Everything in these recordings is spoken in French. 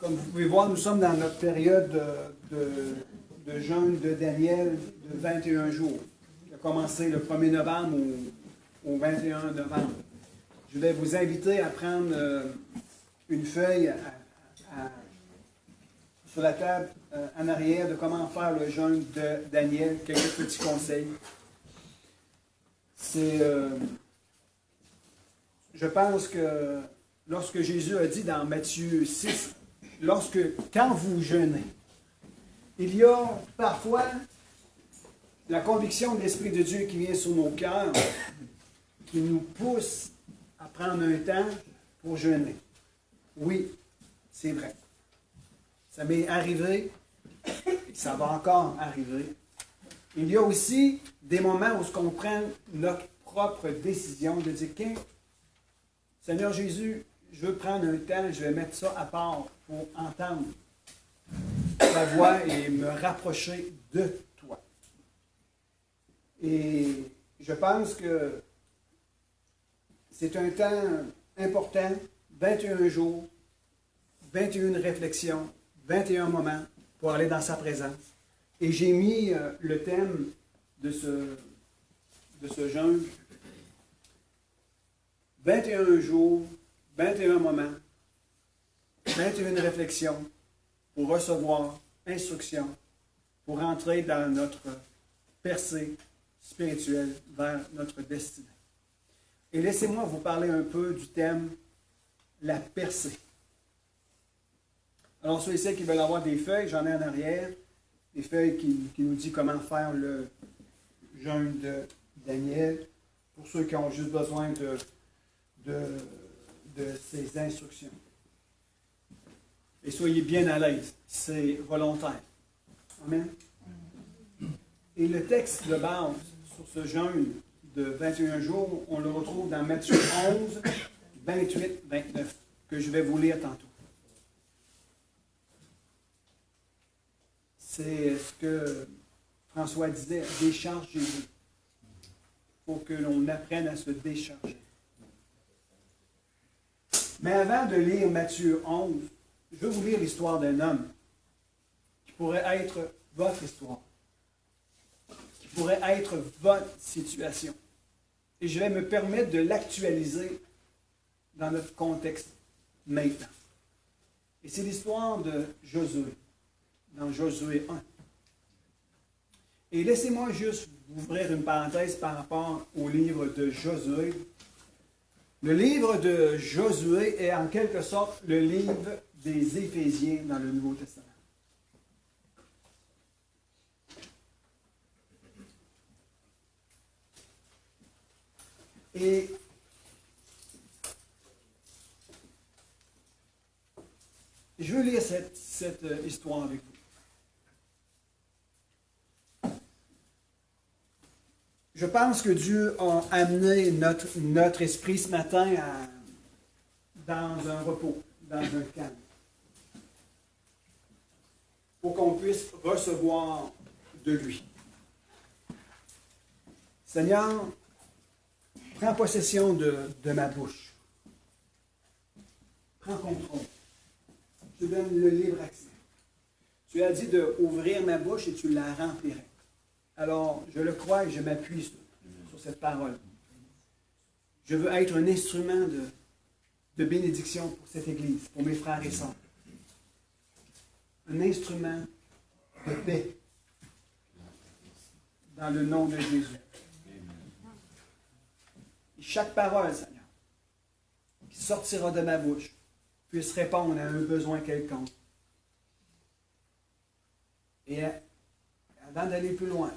Comme vous pouvez voir, nous sommes dans notre période de jeûne de Daniel de 21 jours. Il a commencé le 1er novembre au 21 novembre. Je vais vous inviter à prendre une feuille sur la table en arrière de comment faire le jeûne de Daniel, quelques petits conseils. Je pense que lorsque Jésus a dit dans Matthieu 6, quand vous jeûnez, il y a parfois la conviction de l'Esprit de Dieu qui vient sur nos cœurs, qui nous pousse à prendre un temps pour jeûner. Oui, c'est vrai. Ça m'est arrivé, et ça va encore arriver. Il y a aussi des moments où on prend notre propre décision de dire, Seigneur Jésus, je veux prendre un temps, je vais mettre ça à part pour entendre ta voix et me rapprocher de toi. Et je pense que c'est un temps important, 21 jours, 21 réflexions, 21 moments pour aller dans sa présence. Et j'ai mis le thème de ce jeûne, 21 jours, 21 moments, 21 réflexions pour recevoir instruction, pour entrer dans notre percée spirituelle vers notre destinée. Et laissez-moi vous parler un peu du thème la percée. Alors, ceux et celles qui veulent avoir des feuilles, j'en ai en arrière, des feuilles qui nous disent comment faire le jeûne de Daniel, pour ceux qui ont juste besoin de ces instructions. Et soyez bien à l'aise, c'est volontaire. Amen. Et le texte de base sur ce jeûne de 21 jours, on le retrouve dans Matthieu 11, 28, 29, que je vais vous lire tantôt. C'est ce que François disait, déchargez-vous. Il faut que l'on apprenne à se décharger. Mais avant de lire Matthieu 11, je veux vous lire l'histoire d'un homme qui pourrait être votre histoire, qui pourrait être votre situation. Et je vais me permettre de l'actualiser dans notre contexte maintenant. Et c'est l'histoire de Josué, dans Josué 1. Et laissez-moi juste ouvrir une parenthèse par rapport au livre de Josué. Le livre de Josué est en quelque sorte le livre des Éphésiens dans le Nouveau Testament. Et je veux lire cette histoire avec vous. Je pense que Dieu a amené notre esprit ce matin dans un repos, dans un calme, pour qu'on puisse recevoir de lui. Seigneur, prends possession de ma bouche. Prends contrôle. Je te donne le libre accès. Tu as dit d'ouvrir ma bouche et tu la remplirais. Alors, je le crois et je m'appuie sur cette parole. Je veux être un instrument de bénédiction pour cette Église, pour mes frères et sœurs. Un instrument de paix dans le nom de Jésus. Et chaque parole, Seigneur, qui sortira de ma bouche, puisse répondre à un besoin quelconque. Et avant d'aller plus loin,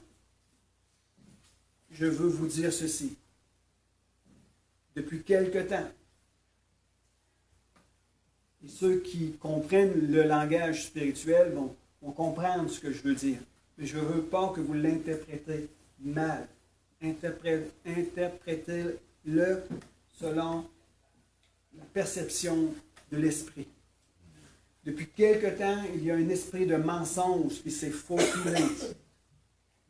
je veux vous dire ceci. Depuis quelque temps, et ceux qui comprennent le langage spirituel vont comprendre ce que je veux dire. Mais je ne veux pas que vous l'interprétez mal. Interprétez-le selon la perception de l'esprit. Depuis quelque temps, il y a un esprit de mensonge qui s'est faufilé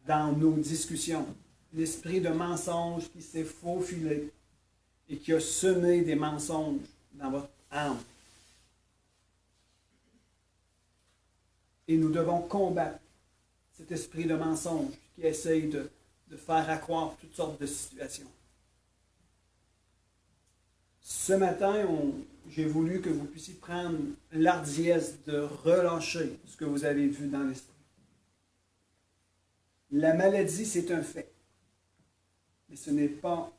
dans nos discussions. L'esprit de mensonge qui s'est faufilé et qui a semé des mensonges dans votre âme. Et nous devons combattre cet esprit de mensonge qui essaye de faire accroire toutes sortes de situations. Ce matin, j'ai voulu que vous puissiez prendre l'ardiesse de relâcher ce que vous avez vu dans l'esprit. La maladie, c'est un fait. Mais ce n'est pas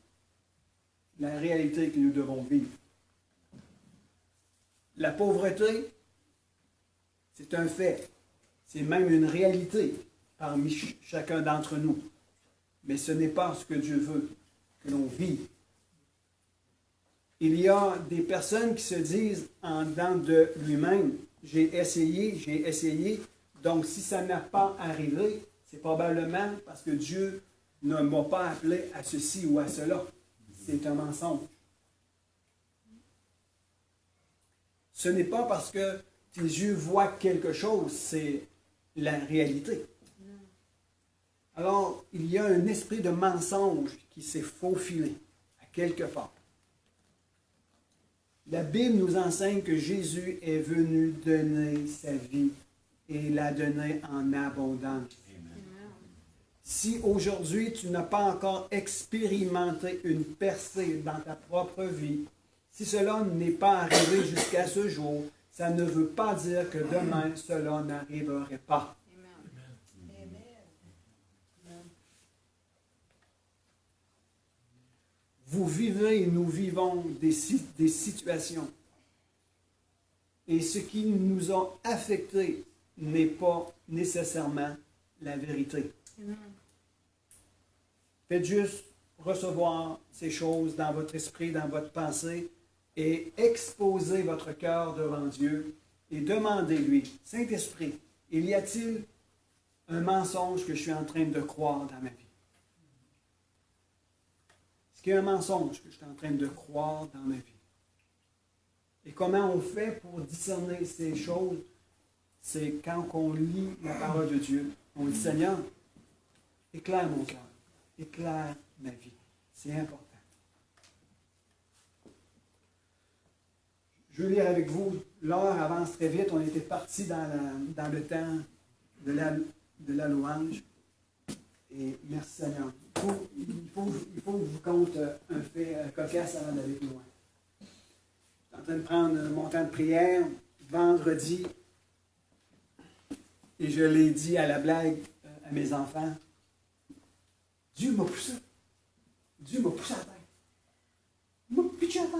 la réalité que nous devons vivre. La pauvreté, c'est un fait. C'est même une réalité parmi chacun d'entre nous. Mais ce n'est pas ce que Dieu veut que l'on vive. Il y a des personnes qui se disent en dedans de lui-même, j'ai essayé, donc si ça n'a pas arrivé, c'est probablement parce que Dieu ne m'a pas appelé à ceci ou à cela. C'est un mensonge. Ce n'est pas parce que tes yeux voient quelque chose, c'est la réalité. Alors, il y a un esprit de mensonge qui s'est faufilé à quelque part. La Bible nous enseigne que Jésus est venu donner sa vie et la donner en abondance. Si aujourd'hui tu n'as pas encore expérimenté une percée dans ta propre vie, si cela n'est pas arrivé jusqu'à ce jour, ça ne veut pas dire que demain cela n'arriverait pas. Vous vivez et nous vivons des situations. Et ce qui nous a affectés n'est pas nécessairement la vérité. Amen. Faites juste recevoir ces choses dans votre esprit, dans votre pensée, et exposez votre cœur devant Dieu et demandez-lui, Saint-Esprit, y a-t-il un mensonge que je suis en train de croire dans ma vie? Est-ce qu'il y a un mensonge que je suis en train de croire dans ma vie? Et comment on fait pour discerner ces choses? C'est quand on lit la parole de Dieu. On dit, Seigneur, éclaire mon cœur, éclaire ma vie. C'est important. Je veux lire avec vous, l'heure avance très vite. On était parti dans le temps de la louange. Et merci Seigneur. Il faut que je vous conte un fait cocasse avant d'aller plus loin. Je suis en train de prendre mon temps de prière vendredi. Et je l'ai dit à la blague à mes enfants. Dieu m'a poussé. Dieu m'a poussé à terre. Il m'a pitché à terre.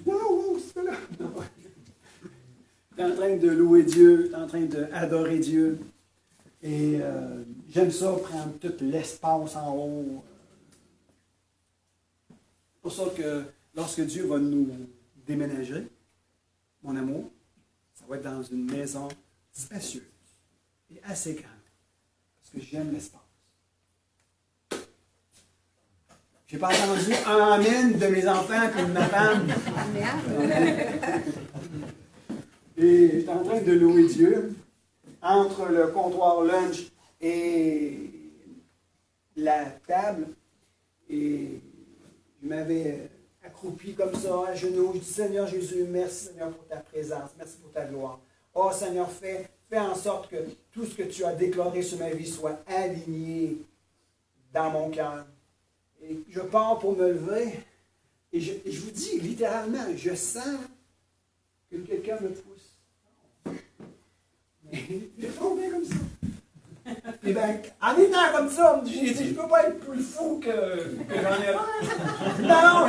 Wow, c'est là. Tu es en train de louer Dieu, tu es en train d'adorer Dieu. Et j'aime ça, prendre tout l'espace en haut. C'est pour ça que lorsque Dieu va nous déménager, mon amour, ça va être dans une maison spacieuse et assez grande. Parce que j'aime l'espace. J'ai pas entendu un amen de mes enfants et de ma femme. Et j'étais en train de louer Dieu. Entre le comptoir lunch et la table, et je m'avais accroupi comme ça, à genoux. Je dis, Seigneur Jésus, merci Seigneur pour ta présence, merci pour ta gloire. Oh Seigneur, fais en sorte que tout ce que tu as déclaré sur ma vie soit aligné dans mon cœur. Et je pars pour me lever, et je vous dis littéralement, je sens que quelqu'un me pousse. J'ai tombé comme ça. Et bien, en étant comme ça, j'ai dit, je ne peux pas être plus fou que j'en ai l'air. Non,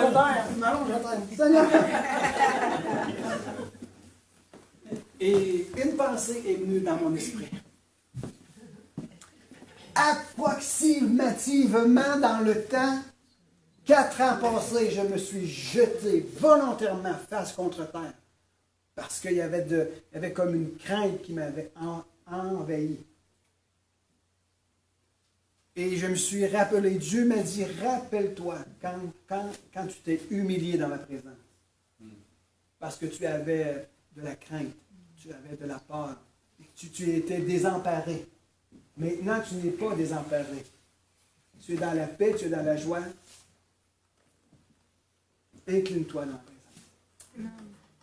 je Seigneur. Et une pensée est venue dans mon esprit. Approximativement dans le temps, 4 ans passés, je me suis jeté volontairement face contre terre. Parce qu'il y avait comme une crainte qui m'avait envahi. Et je me suis rappelé, Dieu m'a dit, rappelle-toi quand tu t'es humilié dans ma présence. Parce que tu avais de la crainte, tu avais de la peur, tu étais désemparé. Maintenant, tu n'es pas désemparé. Tu es dans la paix, tu es dans la joie. Incline-toi dans la présence.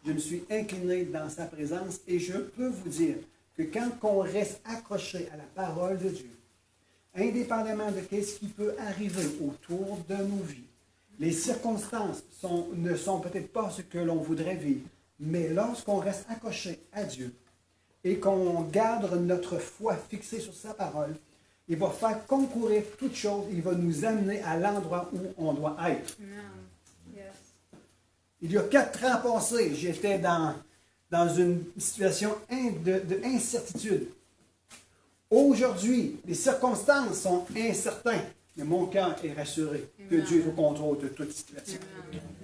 Je me suis incliné dans sa présence et je peux vous dire que quand on reste accroché à la parole de Dieu, indépendamment de ce qui peut arriver autour de nos vies, les circonstances ne sont peut-être pas ce que l'on voudrait vivre, mais lorsqu'on reste accroché à Dieu et qu'on garde notre foi fixée sur sa parole, il va faire concourir toutes choses, il va nous amener à l'endroit où on doit être. Yes. Il y a 4 ans passés, j'étais dans une situation d'incertitude. Aujourd'hui, les circonstances sont incertaines, mais mon cœur est rassuré que Dieu est au contrôle de toute situation.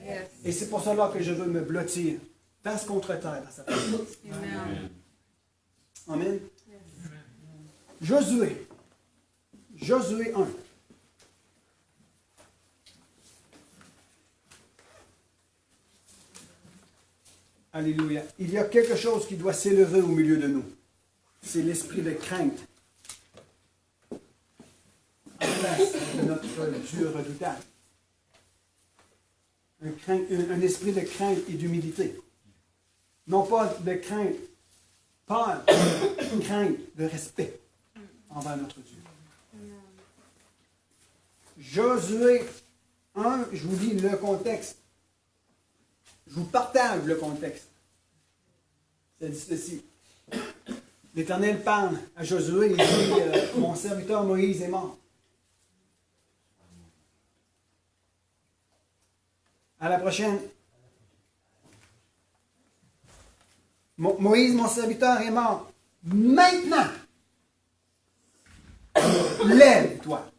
Yes. Et c'est pour cela que je veux me blottir, face contre terre dans sa parole. Amen. Amen. Josué 1. Alléluia. Il y a quelque chose qui doit s'élever au milieu de nous. C'est l'esprit de crainte. En place de notre Dieu redoutable. Un esprit de crainte et d'humilité. Non pas de crainte, peur, crainte de respect envers notre Dieu. Josué 1, je vous lis le contexte. Je vous partage le contexte. Ça dit ceci. L'Éternel parle à Josué et dit, mon serviteur Moïse est mort. À la prochaine. Moïse, mon serviteur, est mort. Maintenant, lève-toi.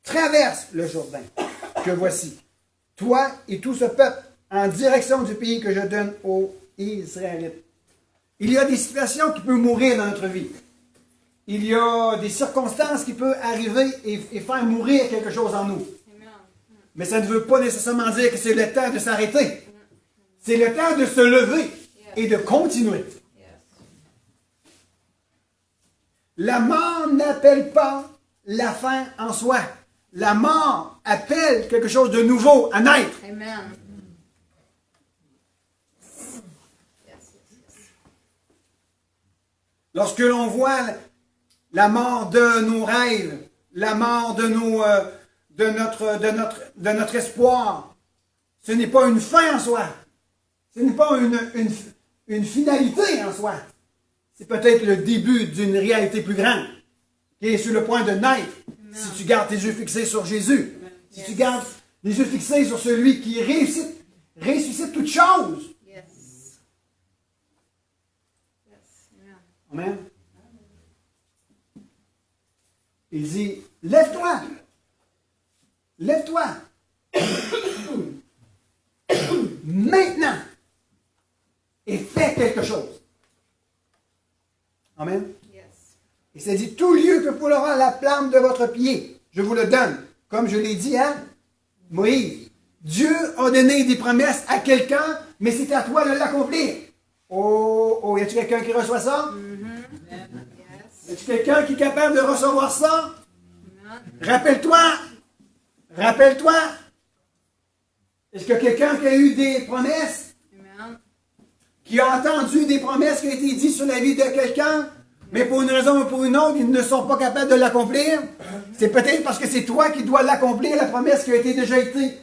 Traverse le Jourdain, que voici, toi et tout ce peuple, en direction du pays que je donne aux Israélites. Il y a des situations qui peuvent mourir dans notre vie. Il y a des circonstances qui peuvent arriver et faire mourir quelque chose en nous. Mais ça ne veut pas nécessairement dire que c'est le temps de s'arrêter. C'est le temps de se lever et de continuer. La mort n'appelle pas la fin en soi. La mort appelle quelque chose de nouveau à naître. Amen. Lorsque l'on voit la mort de nos rêves, la mort de notre espoir, ce n'est pas une fin en soi. Ce n'est pas une finalité en soi. C'est peut-être le début d'une réalité plus grande qui est sur le point de naître. Si tu gardes tes yeux fixés sur Jésus, si tu gardes les yeux fixés sur celui qui ressuscite toutes choses. Yes. Amen. Il dit, lève-toi. Lève-toi. Maintenant. Et fais quelque chose. Amen. Et ça dit, tout lieu que foulera la plante de votre pied, je vous le donne. Comme je l'ai dit à Moïse. Dieu a donné des promesses à quelqu'un, mais c'est à toi de l'accomplir. Oh, y a-t-il quelqu'un qui reçoit ça? Y a-t-il quelqu'un qui est capable de recevoir ça? Rappelle-toi. Est-ce qu'il y a quelqu'un qui a eu des promesses? Qui a entendu des promesses qui ont été dites sur la vie de quelqu'un? Mais pour une raison ou pour une autre, ils ne sont pas capables de l'accomplir. C'est peut-être parce que c'est toi qui dois l'accomplir, la promesse qui a déjà été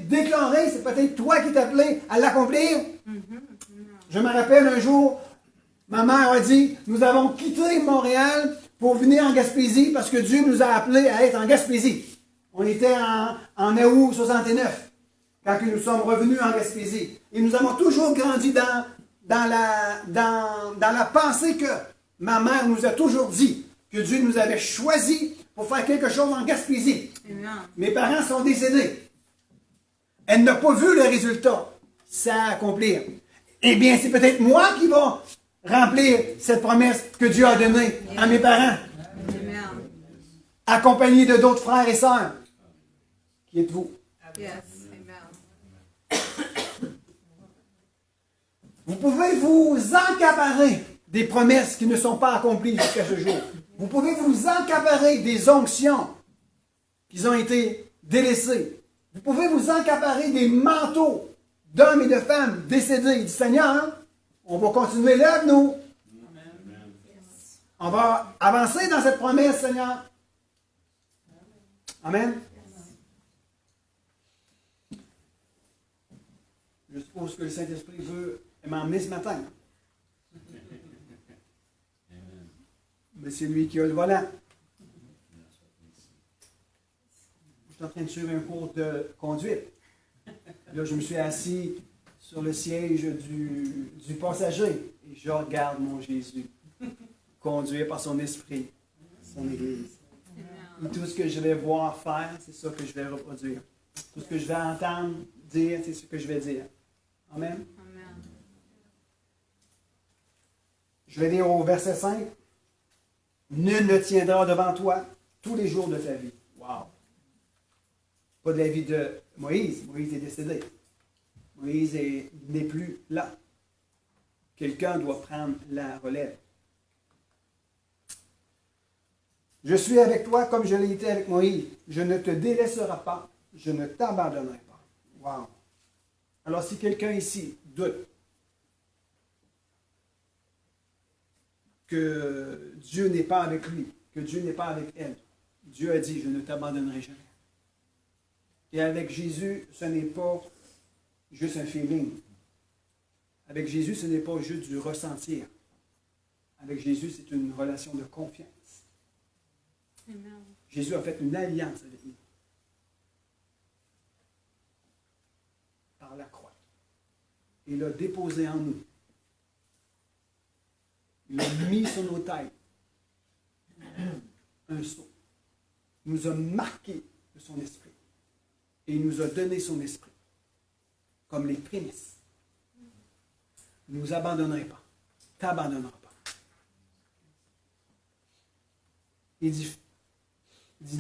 déclarée, c'est peut-être toi qui t'es appelé à l'accomplir. Je me rappelle un jour, ma mère a dit, nous avons quitté Montréal pour venir en Gaspésie parce que Dieu nous a appelés à être en Gaspésie. On était en août 69, quand nous sommes revenus en Gaspésie. Et nous avons toujours grandi dans la pensée que ma mère nous a toujours dit que Dieu nous avait choisis pour faire quelque chose en Gaspésie. Amen. Mes parents sont décédés. Elle n'a pas vu le résultat s'accomplir. Eh bien, c'est peut-être moi qui va remplir cette promesse que Dieu a donnée à mes parents. Amen. Accompagné de d'autres frères et sœurs. Qui êtes-vous? Yes. Amen. Vous pouvez vous encaparer des promesses qui ne sont pas accomplies jusqu'à ce jour. Vous pouvez vous encaparer des onctions qui ont été délaissées. Vous pouvez vous accaparer des manteaux d'hommes et de femmes décédés. Il dit, Seigneur, on va continuer, lève-nous. On va avancer dans cette promesse, Seigneur. Amen. Je suppose que le Saint-Esprit veut m'emmener ce matin. Mais c'est lui qui a le volant. Je suis en train de suivre un cours de conduite. Là, je me suis assis sur le siège du passager et je regarde mon Jésus, conduit par son esprit, son Église. Et tout ce que je vais voir faire, c'est ça que je vais reproduire. Tout ce que je vais entendre dire, c'est ce que je vais dire. Amen. Amen. Je vais lire au verset 5. Nul ne tiendra devant toi tous les jours de ta vie. Wow! Pas de la vie de Moïse. Moïse est décédé. Moïse n'est plus là. Quelqu'un doit prendre la relève. Je suis avec toi comme je l'ai été avec Moïse. Je ne te délaisserai pas. Je ne t'abandonnerai pas. Wow! Alors si quelqu'un ici doute que Dieu n'est pas avec lui, que Dieu n'est pas avec elle, Dieu a dit, je ne t'abandonnerai jamais. Et avec Jésus, ce n'est pas juste un feeling. Avec Jésus, ce n'est pas juste du ressentir. Avec Jésus, c'est une relation de confiance. Amen. Jésus a fait une alliance avec nous. Par la croix. Il l'a déposé en nous. Il l'a mis sur nos têtes. Un sceau. Il nous a marqués de son esprit. Et il nous a donné son esprit. Comme les prémices. Ne nous abandonnerai pas. T'abandonnera pas. Il dit,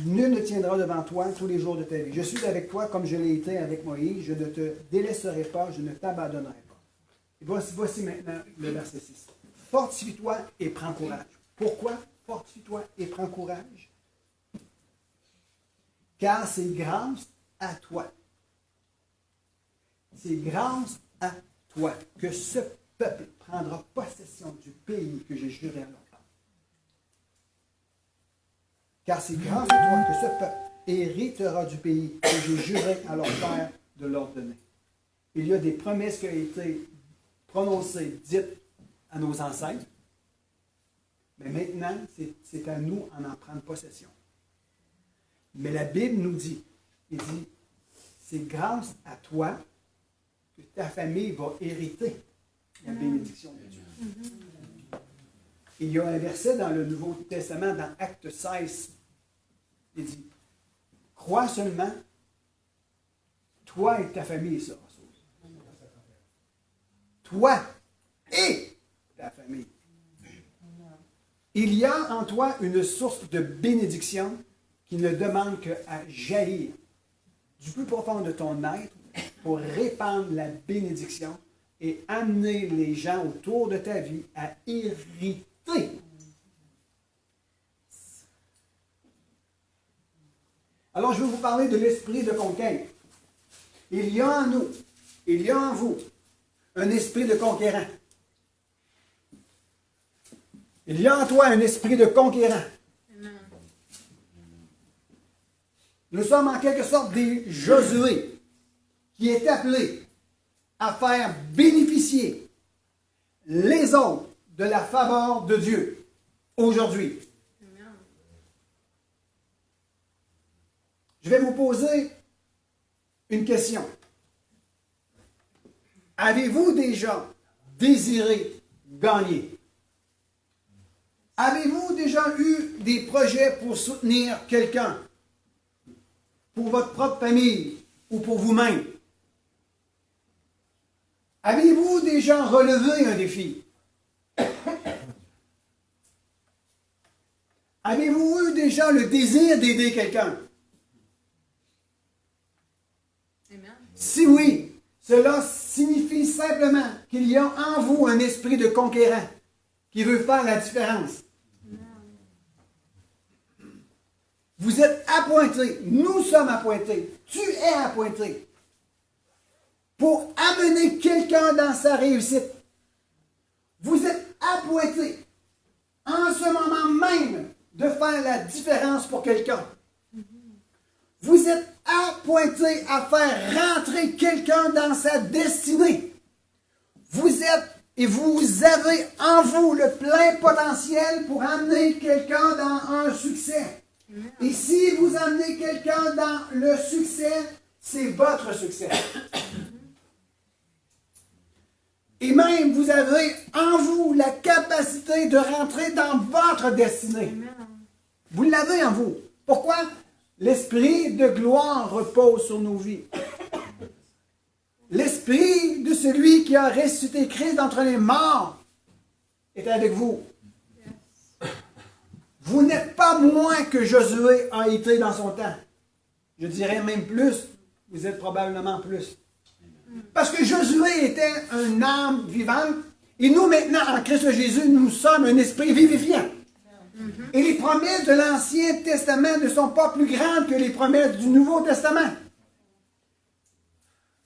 nul ne tiendra devant toi tous les jours de ta vie. Je suis avec toi comme je l'ai été avec Moïse. Je ne te délaisserai pas, je ne t'abandonnerai pas. Et voici maintenant le verset 6. Fortifie-toi et prends courage. Pourquoi? Fortifie-toi et prends courage. Car c'est grâce à toi. C'est grâce à toi que ce peuple prendra possession du pays que j'ai juré à leur père. Car c'est grâce à toi que ce peuple héritera du pays que j'ai juré à leur père de leur donner. Il y a des promesses qui ont été prononcées, dites à nos ancêtres, mais maintenant, c'est à nous d'en prendre possession. Mais la Bible nous dit, il dit, c'est grâce à toi que ta famille va hériter la bénédiction de Dieu. Et il y a un verset dans le Nouveau Testament, dans Acte 16, il dit, crois seulement, toi et ta famille sera sauvée. Toi et ta famille. Il y a en toi une source de bénédiction qui ne demande qu'à jaillir du plus profond de ton être pour répandre la bénédiction et amener les gens autour de ta vie à hériter. Alors, je vais vous parler de l'esprit de conquête. Il y a en nous, il y a en vous, un esprit de conquérant. Il y a en toi un esprit de conquérant. Amen. Nous sommes en quelque sorte des Josué qui est appelé à faire bénéficier les autres de la faveur de Dieu aujourd'hui. Amen. Je vais vous poser une question. Avez-vous déjà désiré gagner? Avez-vous déjà eu des projets pour soutenir quelqu'un? Pour votre propre famille ou pour vous-même? Avez-vous déjà relevé un défi? Avez-vous eu déjà le désir d'aider quelqu'un? Amen. Si oui, cela signifie simplement qu'il y a en vous un esprit de conquérant qui veut faire la différence. Vous êtes appointés. Nous sommes appointés. Tu es appointé pour amener quelqu'un dans sa réussite. Vous êtes appointés en ce moment même de faire la différence pour quelqu'un. Vous êtes appointés à faire rentrer quelqu'un dans sa destinée. Vous êtes et vous avez en vous le plein potentiel pour amener quelqu'un dans un succès. Et si vous amenez quelqu'un dans le succès, c'est votre succès. Et même, vous avez en vous la capacité de rentrer dans votre destinée. Vous l'avez en vous. Pourquoi? L'esprit de gloire repose sur nos vies. L'esprit de celui qui a ressuscité Christ d'entre les morts est avec vous. Vous n'êtes pas moins que Josué a été dans son temps. Je dirais même plus. Vous êtes probablement plus. Parce que Josué était une âme vivante. Et nous, maintenant, en Christ Jésus, nous sommes un esprit vivifiant. Et les promesses de l'Ancien Testament ne sont pas plus grandes que les promesses du Nouveau Testament.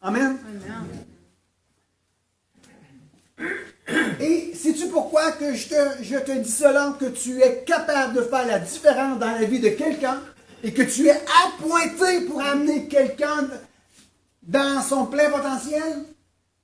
Amen. Et sais-tu pourquoi que je te dis cela, que tu es capable de faire la différence dans la vie de quelqu'un et que tu es appointé pour amener quelqu'un dans son plein potentiel?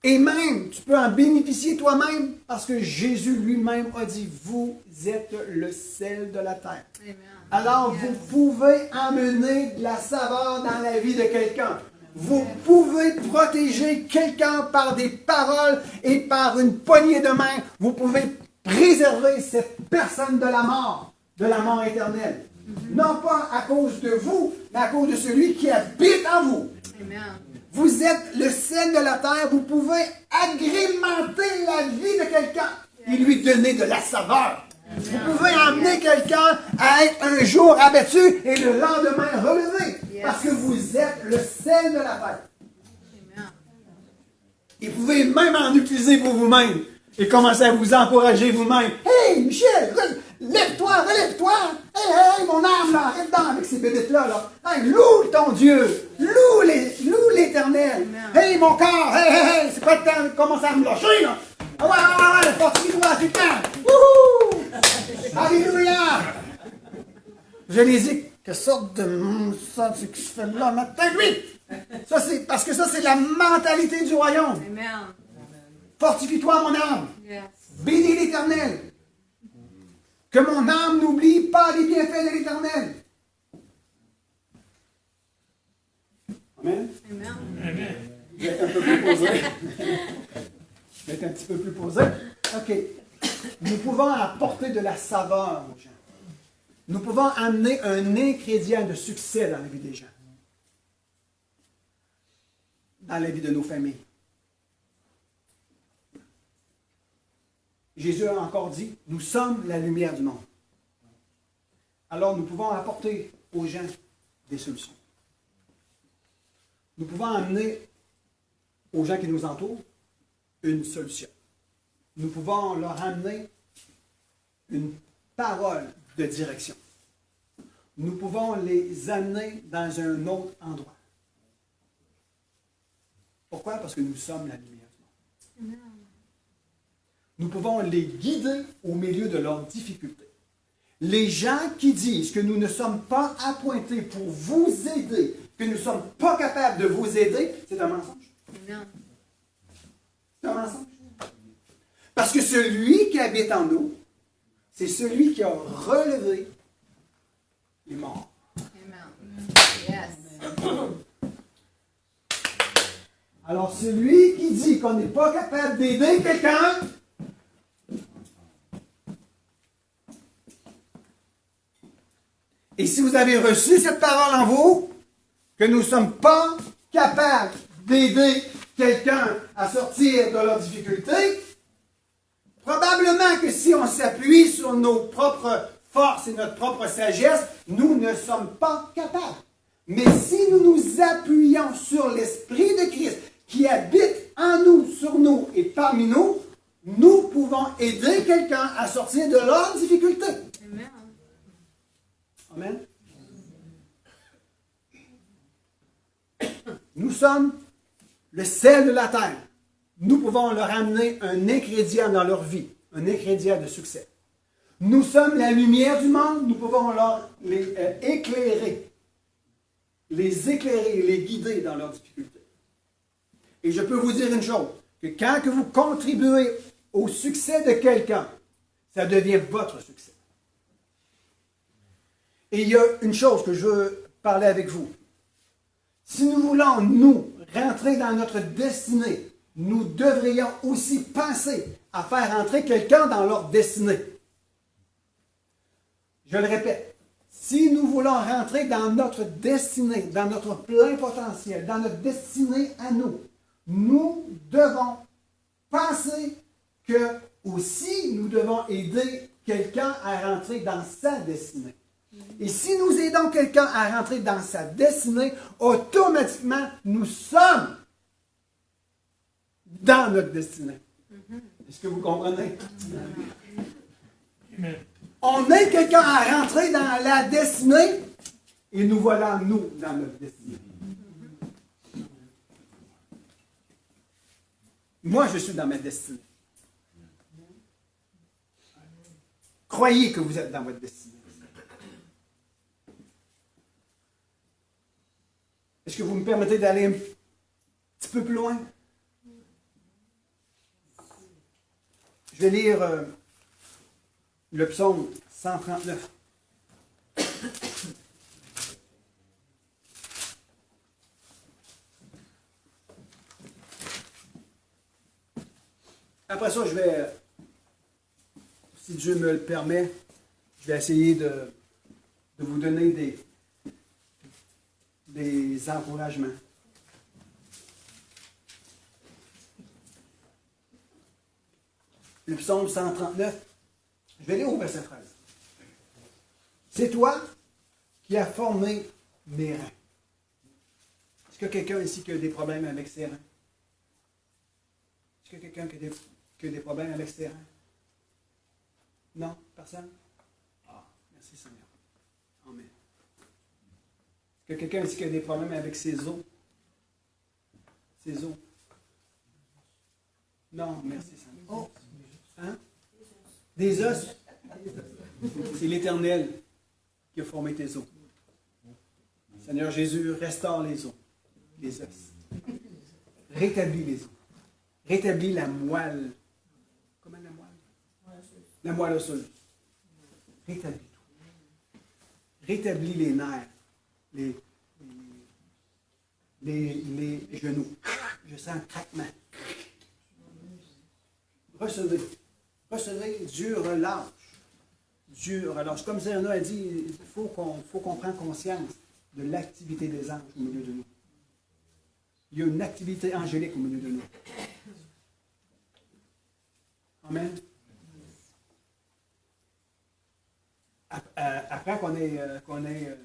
Et même, tu peux en bénéficier toi-même parce que Jésus lui-même a dit, vous êtes le sel de la terre. Amen. Alors, vous pouvez amener de la saveur dans la vie de quelqu'un. Vous pouvez protéger quelqu'un par des paroles et par une poignée de main. Vous pouvez préserver cette personne de la mort éternelle. Non pas à cause de vous, mais à cause de celui qui habite en vous. Amen. Vous êtes le sel de la terre. Vous pouvez agrémenter la vie de quelqu'un et lui donner de la saveur. Vous pouvez amener quelqu'un à être un jour abattu et le lendemain relevé. Parce que vous êtes le sel de la terre. Et vous pouvez même en utiliser pour vous-même. Et commencer à vous encourager vous-même. Hey, Michel, lève-toi, relève-toi. Hey, mon âme, là, arrête donc avec ces bébites-là. Là. Hey, loue ton Dieu. Loue l'Éternel. Hey, mon corps, hey, c'est pas le temps de commencer à me lâcher, là. Ouais, fortifie-toi, c'est le temps. Wouhou! Alléluia! Je les dis, quelle sorte de ça que je fais là matin, lui? Ça, c'est parce que ça, c'est la mentalité du royaume. Amen. Fortifie-toi, mon âme. Yes. Bénis l'Éternel. Que mon âme n'oublie pas les bienfaits de l'Éternel. Amen. Amen. Amen. Je vais être un peu plus posé. Je vais être un petit peu plus posé. OK. Nous pouvons apporter de la saveur aux gens. Nous pouvons amener un ingrédient de succès dans la vie des gens. Dans la vie de nos familles. Jésus a encore dit, nous sommes la lumière du monde. Alors nous pouvons apporter aux gens des solutions. Nous pouvons amener aux gens qui nous entourent une solution. Nous pouvons leur amener une parole de direction. Nous pouvons les amener dans un autre endroit. Pourquoi? Parce que nous sommes la lumière du monde. Nous pouvons les guider au milieu de leurs difficultés. Les gens qui disent que nous ne sommes pas appointés pour vous aider, que nous ne sommes pas capables de vous aider, c'est un mensonge. C'est un mensonge. Parce que celui qui habite en nous, c'est celui qui a relevé les morts. Amen. Yes. Alors, celui qui dit qu'on n'est pas capable d'aider quelqu'un, et si vous avez reçu cette parole en vous, que nous ne sommes pas capables d'aider quelqu'un à sortir de leurs difficultés, probablement que si on s'appuie sur nos propres forces et notre propre sagesse, nous ne sommes pas capables. Mais si nous nous appuyons sur l'Esprit de Christ qui habite en nous, sur nous et parmi nous, nous pouvons aider quelqu'un à sortir de leurs difficultés. Amen. Amen. Nous sommes le sel de la terre. Nous pouvons leur amener un ingrédient dans leur vie, un ingrédient de succès. Nous sommes la lumière du monde, nous pouvons les éclairer, les guider dans leurs difficultés. Et je peux vous dire une chose, que quand que vous contribuez au succès de quelqu'un, ça devient votre succès. Et il y a une chose que je veux parler avec vous. Si nous voulons, nous, rentrer dans notre destinée, nous devrions aussi penser à faire entrer quelqu'un dans leur destinée. Je le répète, si nous voulons rentrer dans notre destinée, dans notre plein potentiel, dans notre destinée à nous, nous devons penser que aussi nous devons aider quelqu'un à rentrer dans sa destinée. Et si nous aidons quelqu'un à rentrer dans sa destinée, automatiquement, nous sommes dans notre destinée. Est-ce que vous comprenez? Amen. On aide quelqu'un à rentrer dans la destinée et nous voilà, nous, dans notre destinée. Moi, je suis dans ma destinée. Croyez que vous êtes dans votre destinée. Est-ce que vous me permettez d'aller un petit peu plus loin? Je vais lire le psaume 139. Après ça, je vais, si Dieu me le permet, je vais essayer de vous donner des encouragements. Le psaume 139, je vais lire au verset 13. C'est toi qui as formé mes reins. Est-ce qu'il y a quelqu'un ici qui a des problèmes avec ses reins? Est-ce qu'il y a quelqu'un qui a des problèmes avec ses reins? Non? Personne? Ah, merci Seigneur. Amen. Est-ce qu'il y a quelqu'un ici qui a des problèmes avec ses os? Ses os? Non, merci Seigneur. Oh! Hein? Des os? C'est l'Éternel qui a formé tes os. Seigneur Jésus, restaure les os, les os. Rétablis les os. Rétablis la moelle. Comment la moelle? La moelle osseuse. Rétablis tout. Rétablis les nerfs, les genoux. Je sens un craquement. Recevez. Recevez, Dieu relâche. Dieu relâche. Comme Zéna a dit, il faut qu'on prenne conscience de l'activité des anges au milieu de nous. Il y a une activité angélique au milieu de nous. Amen. Après qu'on ait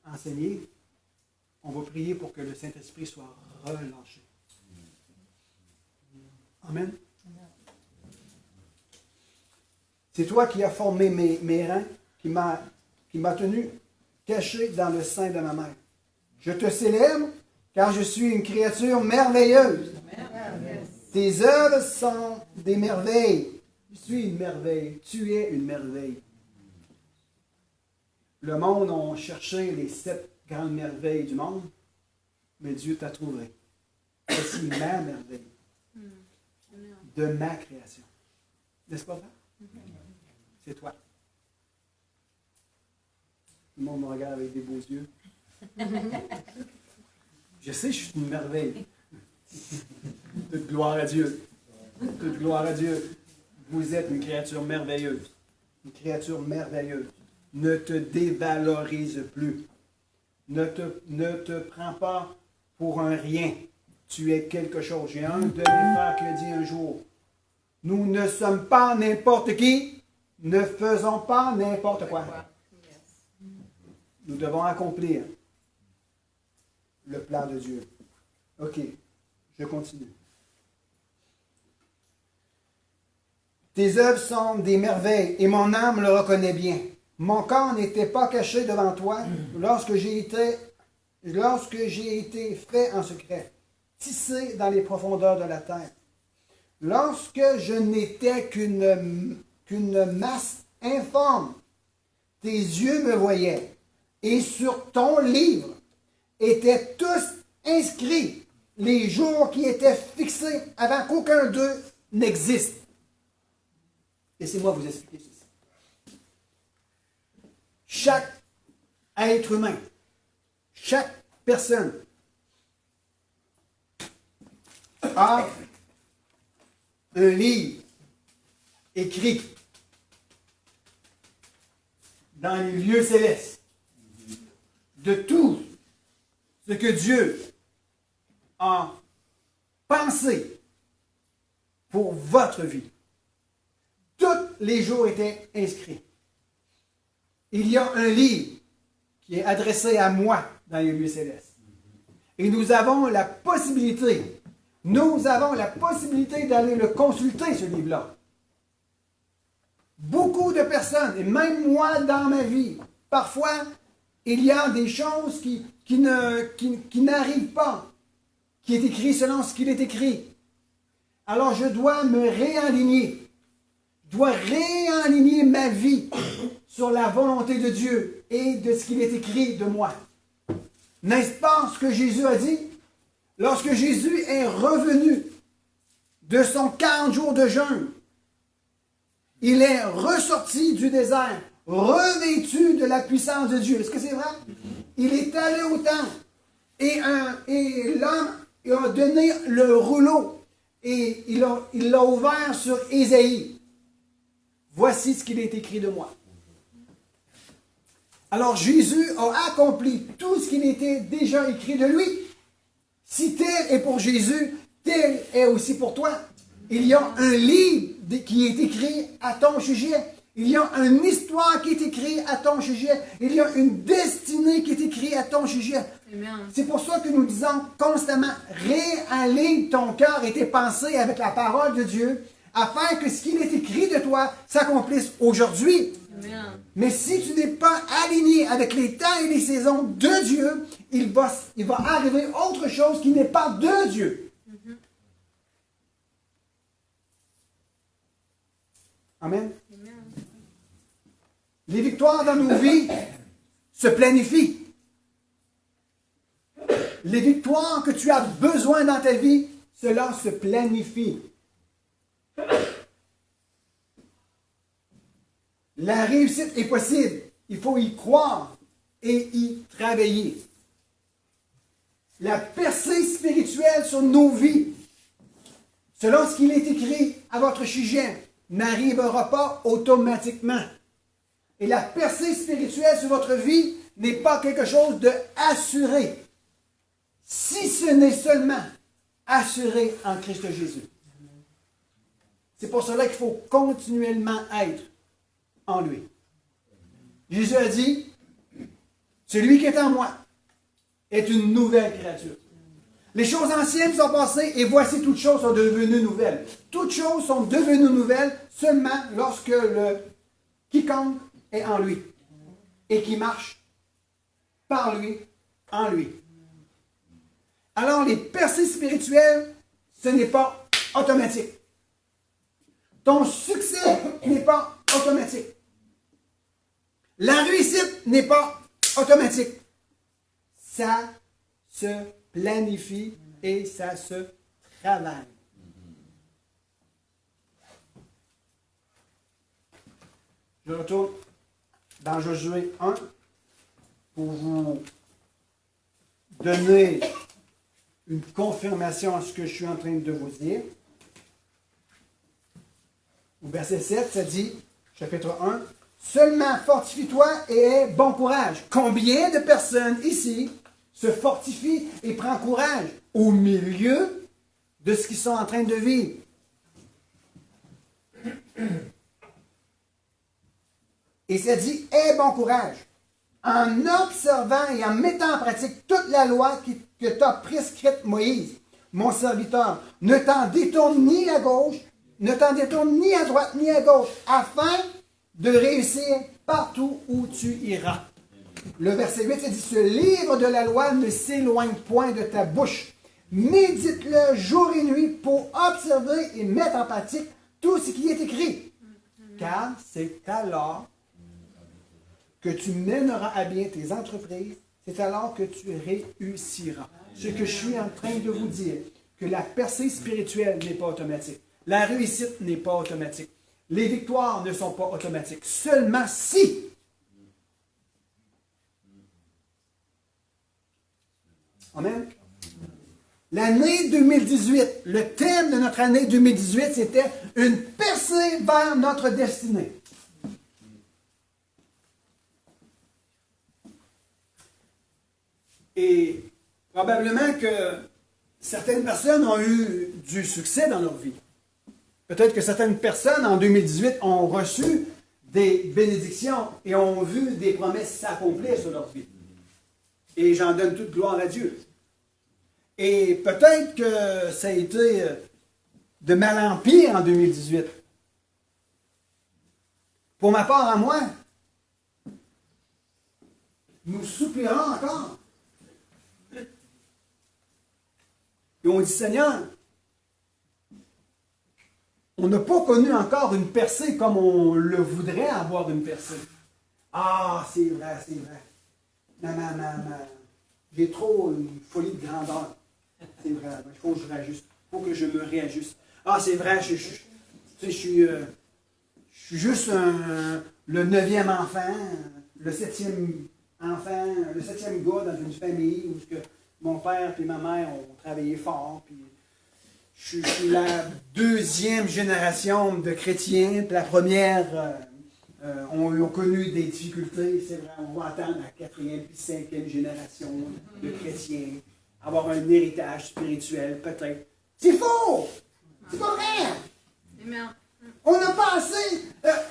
enseigné, on va prier pour que le Saint-Esprit soit relâché. Amen. C'est toi qui as formé mes reins, qui m'a tenu caché dans le sein de ma mère. Je te célèbre car je suis une créature merveilleuse. Tes œuvres sont des merveilles. Je suis une merveille. Tu es une merveille. Le monde a cherché les 7 grandes merveilles du monde, mais Dieu t'a trouvé. Voici ma merveille de ma création. N'est-ce pas vrai? C'est toi. Le monde me regarde avec des beaux yeux. Je sais, je suis une merveille. Toute gloire à Dieu. Toute gloire à Dieu. Vous êtes une créature merveilleuse. Une créature merveilleuse. Ne te dévalorise plus. Ne te prends pas pour un rien. Tu es quelque chose. J'ai un de mes frères qui a dit un jour, nous ne sommes pas n'importe qui, ne faisons pas n'importe quoi. Nous devons accomplir le plan de Dieu. OK, je continue. Tes œuvres sont des merveilles et mon âme le reconnaît bien. Mon corps n'était pas caché devant toi lorsque lorsque j'ai été fait en secret, tissé dans les profondeurs de la terre, lorsque je n'étais qu'une masse informe, tes yeux me voyaient, et sur ton livre étaient tous inscrits les jours qui étaient fixés avant qu'aucun d'eux n'existe. Laissez-moi vous expliquer ceci. Chaque être humain, chaque personne a un livre écrit dans les lieux célestes de tout ce que Dieu a pensé pour votre vie. Tous les jours étaient inscrits. Il y a un livre qui est adressé à moi dans les lieux célestes. Et nous avons la possibilité d'aller le consulter, ce livre-là. Beaucoup de personnes, et même moi dans ma vie, parfois, il y a des choses qui n'arrivent pas, qui est écrit selon ce qu'il est écrit. Alors je dois me réaligner. Je dois réaligner ma vie sur la volonté de Dieu et de ce qu'il est écrit de moi. N'est-ce pas ce que Jésus a dit? Lorsque Jésus est revenu de son 40 jours de jeûne, il est ressorti du désert, revêtu de la puissance de Dieu. Est-ce que c'est vrai? Il est allé au temple et l'homme a donné le rouleau et il l'a ouvert sur Ésaïe. Voici ce qu'il est écrit de moi. Alors Jésus a accompli tout ce qu'il était déjà écrit de lui. Si tel est pour Jésus, tel est aussi pour toi. Il y a un livre qui est écrit à ton sujet. Il y a une histoire qui est écrite à ton sujet. Il y a une destinée qui est écrite à ton sujet. Amen. C'est pour ça que nous disons constamment, réaligne ton cœur et tes pensées avec la parole de Dieu, afin que ce qu'il est écrit de toi s'accomplisse aujourd'hui. Amen. Mais si tu n'es pas aligné avec les temps et les saisons de Dieu, il va arriver autre chose qui n'est pas de Dieu. Amen. Amen. Les victoires dans nos vies se planifient. Les victoires que tu as besoin dans ta vie, cela se planifie. La réussite est possible. Il faut y croire et y travailler. La percée spirituelle sur nos vies, selon ce qu'il est écrit à votre sujet, n'arrivera pas automatiquement. Et la percée spirituelle sur votre vie n'est pas quelque chose de assuré. Si ce n'est seulement assuré en Christ Jésus. C'est pour cela qu'il faut continuellement être en lui. Jésus a dit, celui qui est en moi est une nouvelle créature. Les choses anciennes sont passées et voici toutes choses sont devenues nouvelles. Toutes choses sont devenues nouvelles seulement lorsque quiconque est en lui et qui marche par lui, en lui. Alors les percées spirituelles, ce n'est pas automatique. Ton succès n'est pas automatique. La réussite n'est pas automatique. Ça se planifie et ça se travaille. Je retourne dans Josué 1 pour vous donner une confirmation à ce que je suis en train de vous dire. Au verset 7, ça dit, chapitre 1, « Seulement fortifie-toi et aie bon courage. » Combien de personnes ici se fortifient et prennent courage au milieu de ce qu'ils sont en train de vivre? Et ça dit, aie bon courage, en observant et en mettant en pratique toute la loi que t'a prescrite Moïse, mon serviteur. Ne t'en détourne ni à gauche, ne t'en détourne ni à droite ni à gauche, afin de réussir partout où tu iras. Le verset 8, ça dit, ce livre de la loi ne s'éloigne point de ta bouche. Médite-le jour et nuit pour observer et mettre en pratique tout ce qui est écrit. Car c'est alors que tu mèneras à bien tes entreprises, c'est alors que tu réussiras. Ce que je suis en train de vous dire, que la percée spirituelle n'est pas automatique. La réussite n'est pas automatique. Les victoires ne sont pas automatiques. Seulement si. Amen. L'année 2018, le thème de notre année 2018, c'était une percée vers notre destinée. Et probablement que certaines personnes ont eu du succès dans leur vie. Peut-être que certaines personnes en 2018 ont reçu des bénédictions et ont vu des promesses s'accomplir sur leur vie. Et j'en donne toute gloire à Dieu. Et peut-être que ça a été de mal en pire en 2018. Pour ma part à moi, nous soupirons encore. Et on dit, Seigneur, on n'a pas connu encore une percée comme on le voudrait avoir une percée. Ah, c'est vrai, c'est vrai. Non. J'ai trop une folie de grandeur. C'est vrai, il faut que je réajuste. Il faut que je me réajuste. Ah, c'est vrai, je suis juste le 9e enfant, le 7e enfant, le 7e gars dans une famille où mon père et ma mère ont travaillé fort. Puis je suis la 2e génération de chrétiens, puis la première ont connu des difficultés. C'est vrai, on va attendre la 4e puis 5e génération de chrétiens. Avoir un héritage spirituel, peut-être. C'est faux! C'est pas vrai! Amen. On n'a pas assez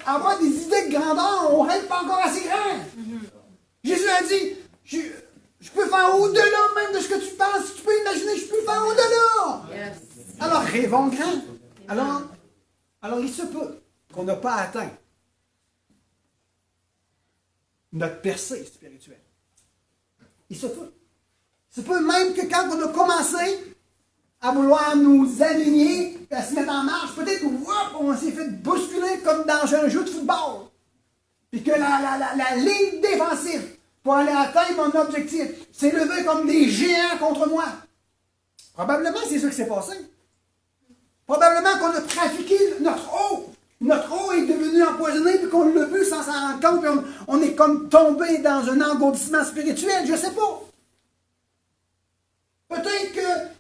avoir des idées de grandeur, on ne rêve pas encore assez grand. Jésus a dit, je peux faire au-delà même de ce que tu penses, si tu peux imaginer, je peux faire au-delà. Yes. Alors rêvons grand. Alors il se peut qu'on n'a pas atteint notre percée spirituelle. Il se peut. C'est pas même que quand on a commencé à vouloir nous aligner, à se mettre en marche, peut-être qu'on s'est fait bousculer comme dans un jeu de football. Puis que la ligne défensive, pour aller atteindre mon objectif, s'est levée comme des géants contre moi. Probablement, c'est ça qui s'est passé. Probablement qu'on a trafiqué notre eau. Notre eau est devenue empoisonnée, puis qu'on l'a bu sans s'en rendre compte, puis on est comme tombé dans un engourdissement spirituel, je ne sais pas. Peut-être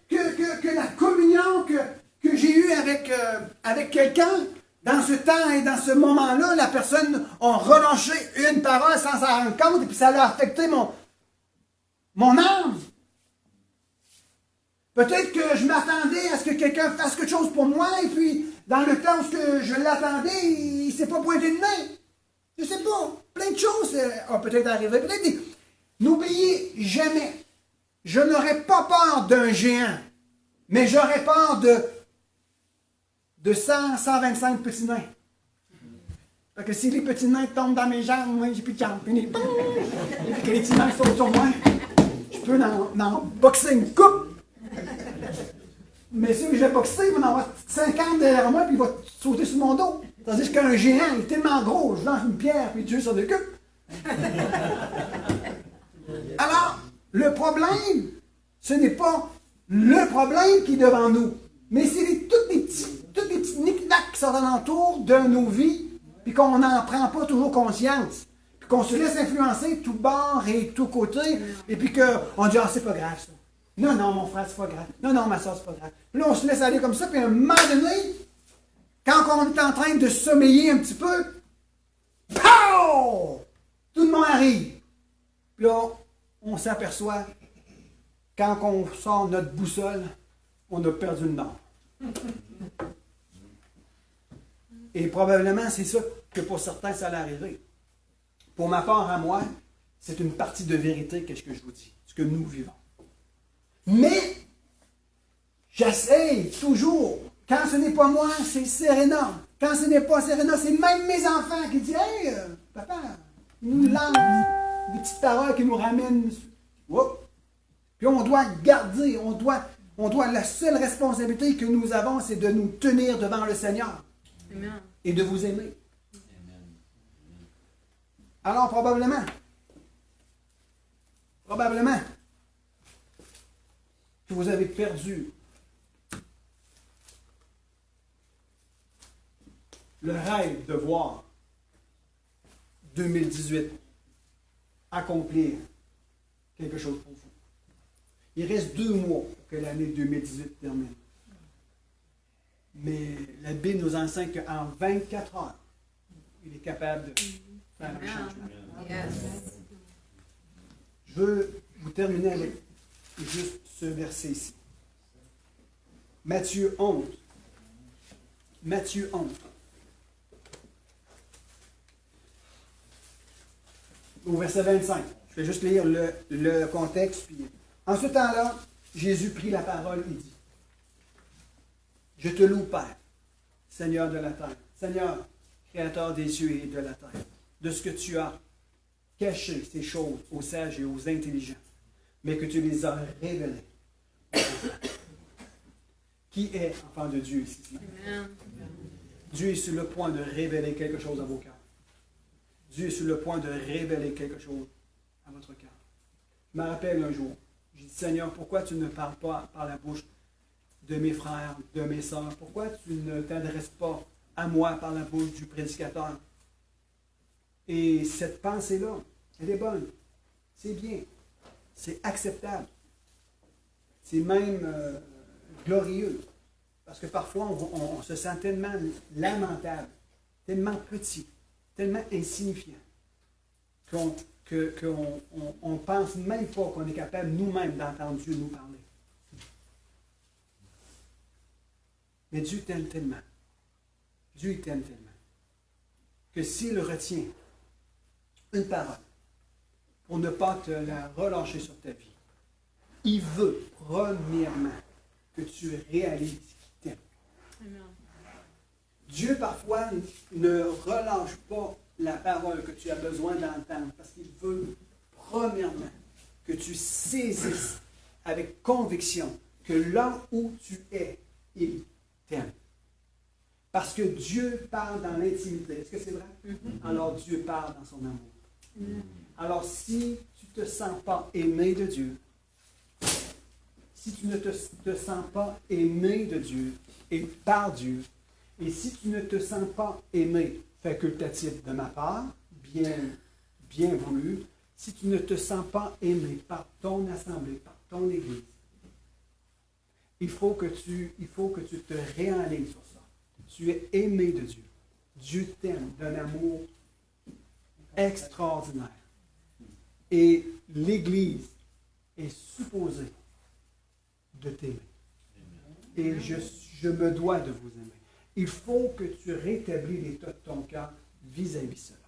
que la communion que j'ai eue avec quelqu'un, dans ce temps et dans ce moment-là, la personne a relâché une parole sans s'en rendre compte, et puis ça a affecté mon âme. Peut-être que je m'attendais à ce que quelqu'un fasse quelque chose pour moi, et puis dans le temps où je l'attendais, il ne s'est pas pointé de main. Je ne sais pas. Plein de choses ont peut-être arrivé. Peut-être. N'oubliez jamais. Je n'aurais pas peur d'un géant, mais j'aurais peur de 100, 125 petits nains. Parce que si les petits nains tombent dans mes jambes, moi, j'ai plus de jambes. Et puis que les petits nains sautent sur moi, je peux en boxer une coupe. Mais ceux que j'ai boxé, ils vont en avoir 50 derrière moi, puis ils vont sauter sur mon dos. Tandis qu'un géant, il est tellement gros, je lance une pierre, puis Dieu s'en occupe. Alors, le problème, ce n'est pas le problème qui est devant nous, mais c'est tous les petits knick-knacks qui sont alentour de nos vies, puis qu'on n'en prend pas toujours conscience, puis qu'on se laisse influencer tout bord et tout côté, et puis qu'on dit « Ah, c'est pas grave ça. Non, mon frère, c'est pas grave. Non, ma soeur, c'est pas grave. » Puis là, on se laisse aller comme ça, puis à un moment donné, quand on est en train de sommeiller un petit peu, pow! Tout le monde arrive. Puis là, on s'aperçoit, quand on sort notre boussole, on a perdu le nord. Et probablement, c'est ça que pour certains, ça allait arriver. Pour ma part, à moi, c'est une partie de vérité que je vous dis, ce que nous vivons. Mais, j'essaye toujours, quand ce n'est pas moi, c'est Serena. Quand ce n'est pas Serena, c'est même mes enfants qui disent « Hey, papa, nous lance. des petites paroles qui nous ramènent. Oups. Puis on doit garder, la seule responsabilité que nous avons, c'est de nous tenir devant le Seigneur. Amen. Et de vous aimer. Alors probablement, que vous avez perdu le rêve de voir 2018 accomplir quelque chose pour vous. Il reste 2 mois pour que l'année 2018 termine. Mais la Bible nous enseigne qu'en 24 heures, il est capable de faire un changement. Yes. Je veux vous terminer avec juste ce verset ici. Matthieu 11. Matthieu 11. Au verset 25. Je vais juste lire le contexte. Puis... En ce temps-là, Jésus prit la parole et dit, « Je te loue, Père, Seigneur de la terre, Seigneur, Créateur des cieux et de la terre, de ce que tu as caché ces choses aux sages et aux intelligents, mais que tu les as révélées. Qui est enfant de Dieu ici? Amen. Dieu est sur le point de révéler quelque chose à vos cœurs. Dieu est sur le point de révéler quelque chose à votre cœur. Je me rappelle un jour, j'ai dit, Seigneur, pourquoi tu ne parles pas par la bouche de mes frères, de mes sœurs? Pourquoi tu ne t'adresses pas à moi par la bouche du prédicateur? Et cette pensée-là, elle est bonne. C'est bien. C'est acceptable. C'est même glorieux. Parce que parfois, on se sent tellement lamentable, tellement petit, tellement insignifiant, qu'on ne pense même pas qu'on est capable nous-mêmes d'entendre Dieu nous parler. Mais Dieu t'aime tellement. Dieu t'aime tellement. Que s'il retient une parole pour ne pas te la relâcher sur ta vie, il veut premièrement que tu réalises qu'il t'aime. Amen. Dieu parfois ne relâche pas la parole que tu as besoin d'entendre parce qu'il veut premièrement que tu saisisses avec conviction que là où tu es, il t'aime. Parce que Dieu parle dans l'intimité. Est-ce que c'est vrai? Alors Dieu parle dans son amour. Alors si tu ne te sens pas aimé de Dieu, si tu ne te sens pas aimé de Dieu et par Dieu, et si tu ne te sens pas aimé facultatif de ma part, bien voulu, si tu ne te sens pas aimé par ton assemblée, par ton Église, il faut que tu te réalignes sur ça. Tu es aimé de Dieu. Dieu t'aime d'un amour extraordinaire. Et l'Église est supposée de t'aimer. Et je me dois de vous aimer. Il faut que tu rétablis l'état de ton cœur vis-à-vis de cela.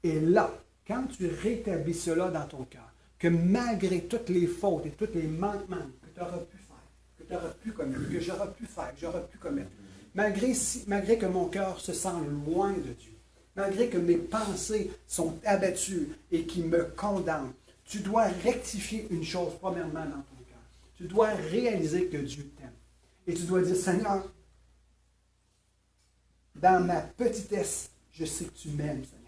Et là, quand tu rétablis cela dans ton cœur, que malgré toutes les fautes et tous les manquements que tu auras pu faire, que tu auras pu commettre, que j'aurais pu faire, que j'aurais pu commettre, malgré que mon cœur se sent loin de Dieu, malgré que mes pensées sont abattues et qui me condamnent, tu dois rectifier une chose premièrement dans ton cœur. Tu dois réaliser que Dieu t'aime. Et tu dois dire, Seigneur, dans ma petitesse, je sais que tu m'aimes, Seigneur.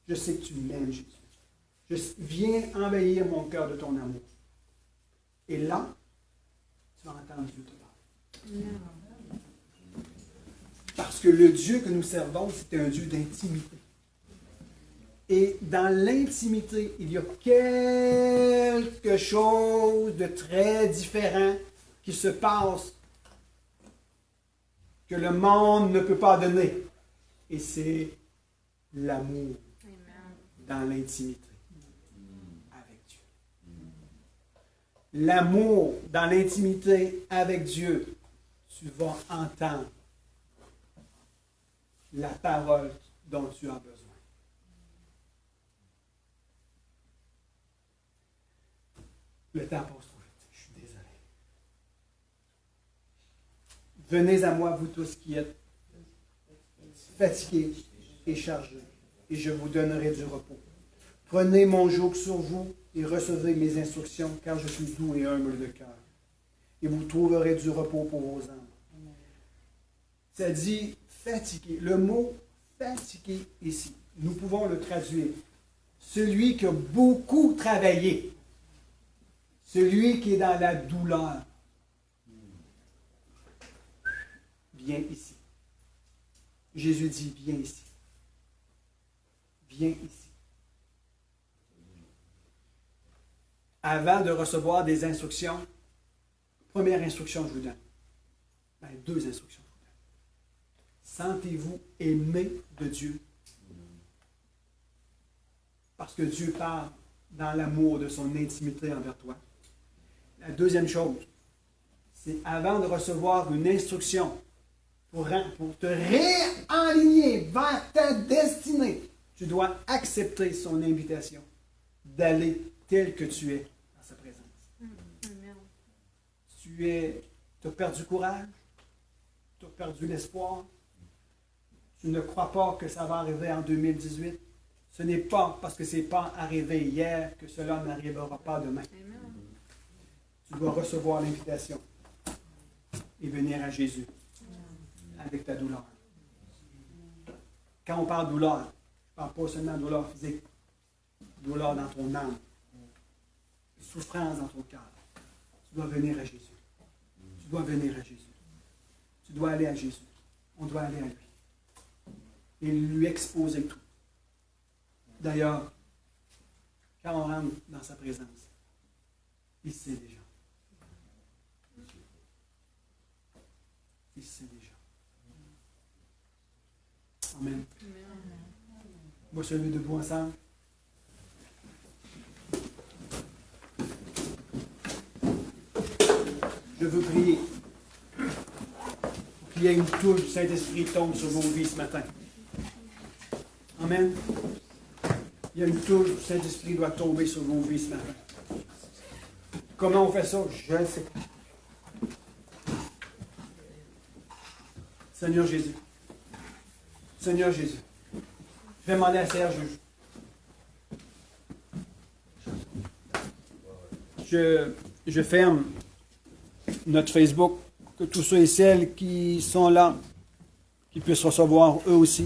Je sais que tu m'aimes, Jésus. Viens envahir mon cœur de ton amour. Et là, tu vas entendre Dieu te parler. Parce que le Dieu que nous servons, c'est un Dieu d'intimité. Et dans l'intimité, il y a quelque chose de très différent qui se passe que le monde ne peut pas donner. Et c'est l'amour dans l'intimité avec Dieu. L'amour dans l'intimité avec Dieu, tu vas entendre la parole dont tu as besoin. Le temps passe trop vite, je suis désolé. Venez à moi, vous tous qui êtes fatigués et chargés, et je vous donnerai du repos. Prenez mon joug sur vous et recevez mes instructions, car je suis doux et humble de cœur. Et vous trouverez du repos pour vos âmes. Ça dit fatigué. Le mot fatigué ici, nous pouvons le traduire. Celui qui a beaucoup travaillé. Celui qui est dans la douleur. Viens ici. Jésus dit, viens ici. Viens ici. Avant de recevoir des instructions, première instruction, je vous donne. Deux instructions. Sentez-vous aimé de Dieu. Parce que Dieu parle dans l'amour de son intimité envers toi. La deuxième chose, c'est avant de recevoir une instruction pour te réaligner vers ta destinée, tu dois accepter son invitation d'aller tel que tu es dans sa présence. Amen. Tu as perdu courage, tu as perdu l'espoir, tu ne crois pas que ça va arriver en 2018. Ce n'est pas parce que ce n'est pas arrivé hier que cela n'arrivera pas demain. Amen. Tu dois recevoir l'invitation et venir à Jésus avec ta douleur. Quand on parle de douleur, je ne parle pas seulement de douleur physique, douleur dans ton âme, souffrance dans ton cœur. Tu dois venir à Jésus. Tu dois venir à Jésus. Tu dois aller à Jésus. On doit aller à lui. Et lui exposer tout. D'ailleurs, quand on rentre dans sa présence, il sait déjà. Il sait déjà. Amen. Moi, celui debout ensemble. Je veux prier pour qu'il y ait une touche du Saint-Esprit tombe sur vos vies ce matin. Amen. Il y a une touche du Saint-Esprit qui doit tomber sur vos vies ce matin. Comment on fait ça? Je ne sais pas. Seigneur Jésus. Seigneur Jésus. Je vais demander à Serge. Je ferme notre Facebook, que tous ceux et celles qui sont là, qui puissent recevoir eux aussi.